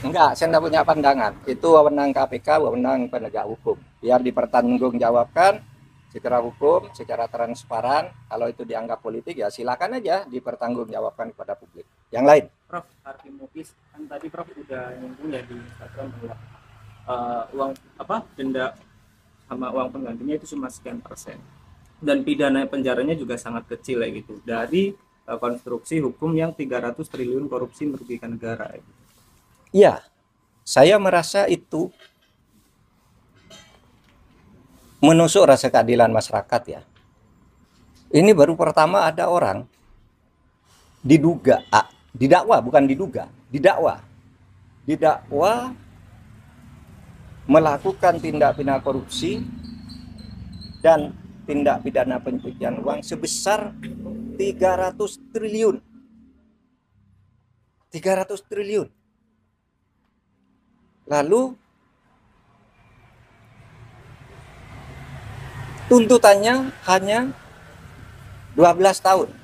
Enggak, saya enggak punya pandangan. Itu wewenang KPK, wewenang penegak hukum. Biar dipertanggungjawabkan secara hukum, secara transparan. Kalau itu dianggap politik ya silakan aja dipertanggungjawabkan kepada publik. Yang lain. Prof, Harvey Mukis kan tadi Prof udah nyinggung ya di Instagram bahwa uang apa denda sama uang penggantinya itu cuma sekian persen dan pidana penjaranya juga sangat kecil ya gitu dari konstruksi hukum yang 300 triliun korupsi merugikan negara ya, gitu. Iya, saya merasa itu menusuk rasa keadilan masyarakat ya. Ini baru pertama ada orang diduga, didakwa bukan diduga, didakwa melakukan tindak pidana korupsi dan tindak pidana pencucian uang sebesar 300 triliun. 300 triliun. Lalu tuntutannya hanya 12 tahun.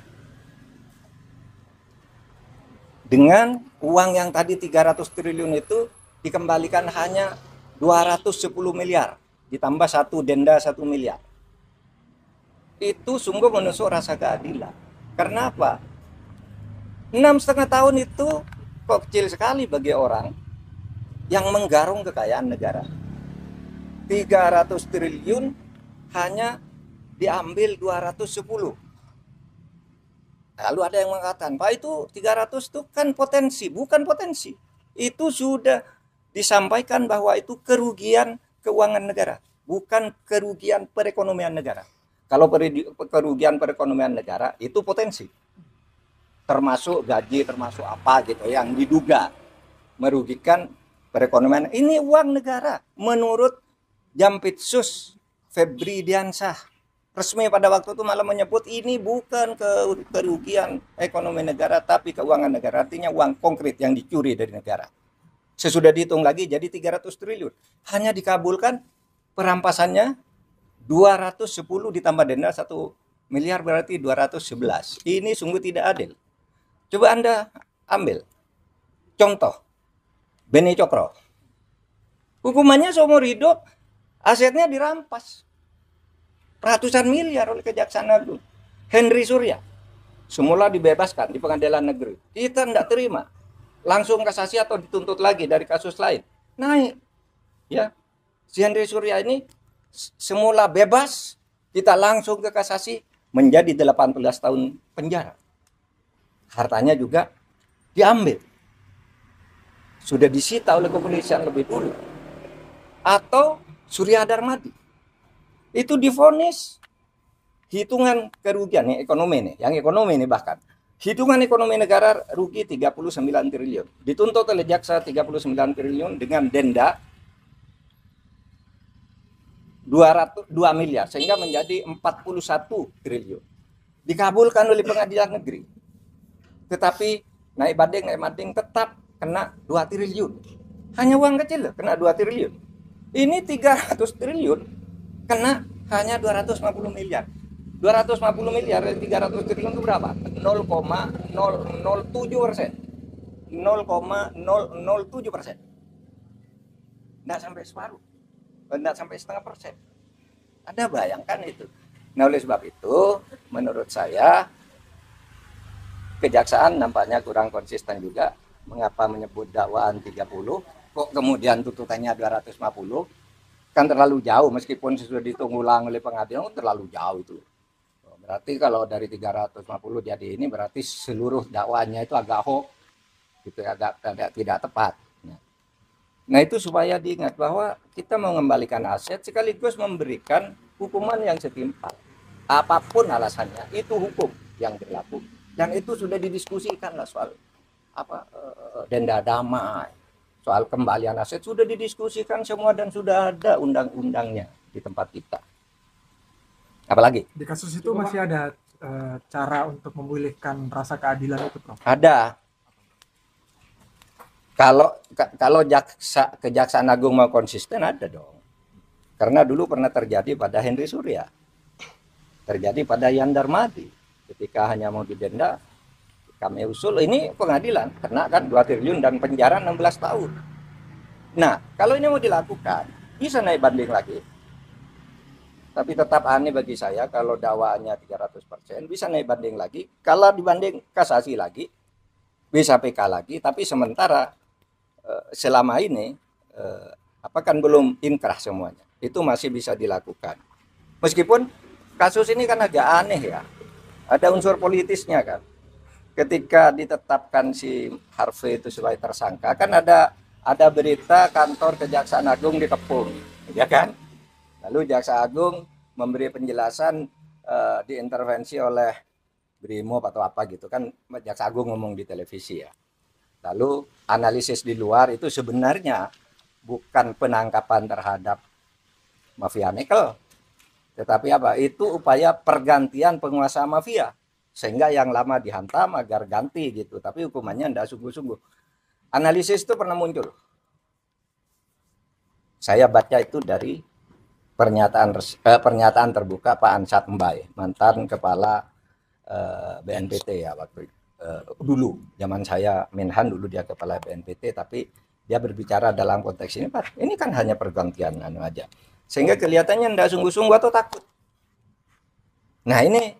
Dengan uang yang tadi 300 triliun itu dikembalikan hanya 210 miliar. Ditambah satu denda 1 miliar. Itu sungguh menusuk rasa keadilan. Karena apa? 6,5 tahun itu kok kecil sekali bagi orang yang menggarung kekayaan negara. 300 triliun hanya diambil 210. Lalu ada yang mengatakan, Pak itu 300 itu kan potensi. Bukan potensi. Itu sudah disampaikan bahwa itu kerugian keuangan negara. Bukan kerugian perekonomian negara. Kalau kerugian perekonomian negara itu potensi. Termasuk gaji, termasuk apa gitu yang diduga merugikan perekonomian. Ini uang negara menurut Jampitsus Febri Diansah. Resmi pada waktu itu malah menyebut ini bukan kerugian ekonomi negara tapi keuangan negara. Artinya uang konkret yang dicuri dari negara. Sesudah dihitung lagi jadi 300 triliun. Hanya dikabulkan perampasannya 210 ditambah denda 1 miliar berarti 211. Ini sungguh tidak adil. Coba Anda ambil contoh Beni Cokro. Hukumannya seumur hidup, asetnya dirampas. Ratusan miliar oleh Kejaksaan Agung. Henry Surya semula dibebaskan di pengadilan negeri. Kita tidak terima. Langsung kasasi atau dituntut lagi dari kasus lain. Naik. Ya. Si Henry Surya ini semula bebas, kita langsung ke kasasi menjadi 18 tahun penjara. Hartanya juga diambil. Sudah disita oleh kepolisian lebih dulu. Atau Surya Darmadi itu divonis hitungan kerugian yang ekonomi nih bahkan hitungan ekonomi negara rugi 39 triliun, dituntut oleh jaksa 39 triliun dengan denda 2 miliar sehingga menjadi 41 triliun, dikabulkan oleh pengadilan negeri, tetapi naik banding tetap kena 2 triliun. Hanya uang kecil kena 2 triliun. Ini 300 triliun kena hanya 250 miliar. 250 miliar dari 300 triliun itu berapa? 0,007%. 0,007%. Nggak sampai separuh. Nggak sampai setengah persen. Anda bayangkan itu. Nah oleh sebab itu, menurut saya, Kejaksaan nampaknya kurang konsisten juga. Mengapa menyebut dakwaan 30, kok kemudian tuntutannya 250? Kan terlalu jauh meskipun sudah ditunggu ulang oleh pengadilan, terlalu jauh itu. Berarti kalau dari 350 jadi ini berarti seluruh dakwaannya itu agak hoax gitu, agak tidak tepat. Nah itu supaya diingat bahwa kita mengembalikan aset sekaligus memberikan hukuman yang setimpal. Apapun alasannya itu hukum yang berlaku dan itu sudah didiskusikan lah soal apa denda damai. Soal kembalian aset sudah didiskusikan semua dan sudah ada undang-undangnya di tempat kita. Apalagi? Di kasus itu masih ada cara untuk memulihkan rasa keadilan itu, Prof? Ada. Kalau Kejaksaan Agung mau konsisten ada dong. Karena dulu pernah terjadi pada Henry Surya. Terjadi pada Yan Darmadi. Ketika hanya mau didenda kami usul ini pengadilan, kena kan 2 triliun dan penjara 16 tahun. Nah, kalau ini mau dilakukan, bisa naik banding lagi. Tapi tetap aneh bagi saya kalau dakwaannya 300%, bisa naik banding lagi. Kalau dibanding kasasi lagi, bisa PK lagi. Tapi sementara selama ini kan belum inkrah semuanya. Itu masih bisa dilakukan. Meskipun kasus ini kan agak aneh ya. Ada unsur politisnya kan. Ketika ditetapkan si Harvey itu sebagai tersangka, kan ada berita kantor Kejaksaan Agung dikepung, ya kan? Lalu Jaksa Agung memberi penjelasan diintervensi oleh Brimob atau apa gitu kan, Jaksa Agung ngomong di televisi ya. Lalu analisis di luar itu sebenarnya bukan penangkapan terhadap mafia nikel, tetapi apa? Itu upaya pergantian penguasa mafia, sehingga yang lama dihantam agar ganti gitu. Tapi hukumannya tidak sungguh-sungguh. Analisis itu pernah muncul. Saya baca itu dari pernyataan terbuka Pak Ansat Mbae, mantan kepala BNPT ya waktu dulu, zaman saya Menhan dulu dia kepala BNPT, tapi dia berbicara dalam konteks ini, Pak, ini kan hanya pergantian aja. Sehingga kelihatannya tidak sungguh-sungguh atau takut. Nah, ini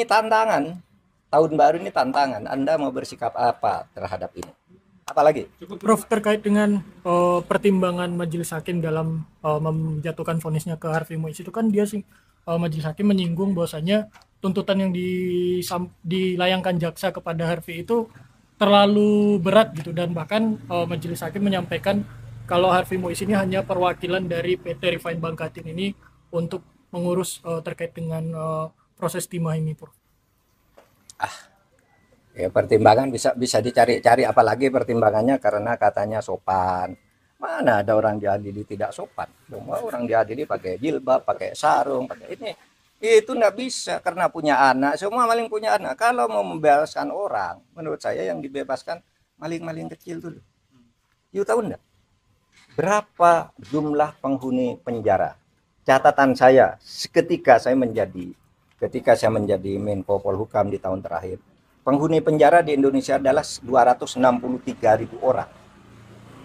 tantangan. Tahun baru ini tantangan. Anda mau bersikap apa terhadap ini? Apalagi? Prof, terkait dengan pertimbangan majelis hakim dalam menjatuhkan vonisnya ke Harvey Mois itu kan dia majelis hakim menyinggung bahwasanya tuntutan yang dilayangkan jaksa kepada Harvey itu terlalu berat gitu, dan bahkan majelis hakim menyampaikan kalau Harvey Mois ini hanya perwakilan dari PT Refine Bangkatin ini untuk mengurus terkait dengan proses timah ini, Prof. Ya, pertimbangan bisa dicari-cari, apalagi pertimbangannya karena katanya sopan. Mana ada orang diadili tidak sopan? Semua orang diadili pakai jilbab, pakai sarung, pakai ini. Itu enggak bisa karena punya anak. Semua maling punya anak. Kalau mau membebaskan orang, menurut saya yang dibebaskan maling-maling kecil dulu. You tahu enggak? Berapa jumlah penghuni penjara? Catatan saya ketika saya menjadi Menko Polhukam di tahun terakhir, penghuni penjara di Indonesia adalah 263.000 orang.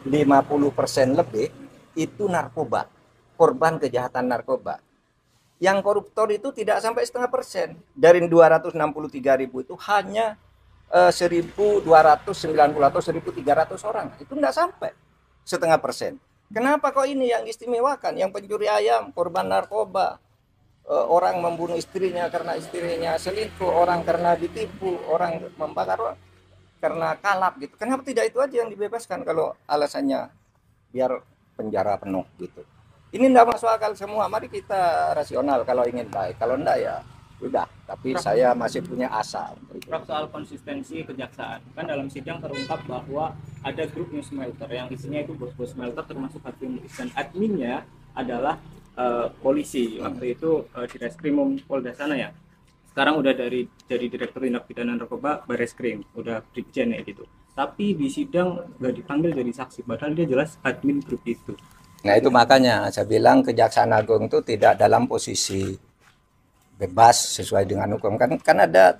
50% lebih itu narkoba, korban kejahatan narkoba. Yang koruptor itu tidak sampai 0,5%. Dari 263.000 itu hanya 1.290 atau 1.300 orang. Itu tidak sampai 0,5%. Kenapa kok ini yang istimewakan? Yang pencuri ayam, korban narkoba, orang membunuh istrinya karena istrinya selingkuh, orang karena ditipu, orang membakar karena kalap gitu. Kenapa tidak itu aja yang dibebaskan kalau alasannya biar penjara penuh gitu? Ini tidak masuk akal semua. Mari kita rasional kalau ingin baik. Kalau enggak ya udah. Tapi saya masih punya asa. Prof, soal konsistensi kejaksaan, kan dalam sidang terungkap bahwa ada grup news smelter yang isinya itu bos-bos smelter termasuk Harvey Mois, dan adminnya adalah polisi waktu itu di Reskrim Polda sana ya. Sekarang udah jadi Direktur Tindak Pidana Narkoba Bareskrim, udah Brigjen ya gitu. Tapi di sidang nggak dipanggil jadi saksi, padahal dia jelas admin grup itu. Nah itu makanya saya bilang Kejaksaan Agung itu tidak dalam posisi bebas sesuai dengan hukum. Kan ada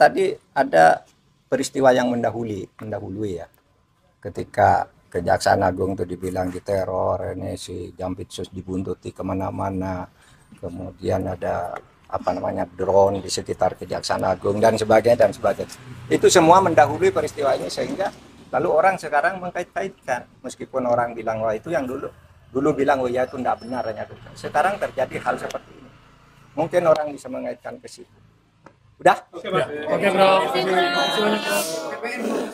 peristiwa yang mendahului ya. Ketika Kejaksaan Agung itu dibilang diteror, ini si Jampitsus dibuntuti kemana-mana, kemudian ada drone di sekitar Kejaksaan Agung dan sebagainya. Itu semua mendahului peristiwa ini, sehingga lalu orang sekarang mengkait-kaitkan, meskipun orang bilang wah itu yang dulu bilang oh ya itu tidak benar, sekarang terjadi hal seperti ini. Mungkin orang bisa mengaitkan ke situ. Udah? Oke, Bro. Terima kasih banyak, Bro.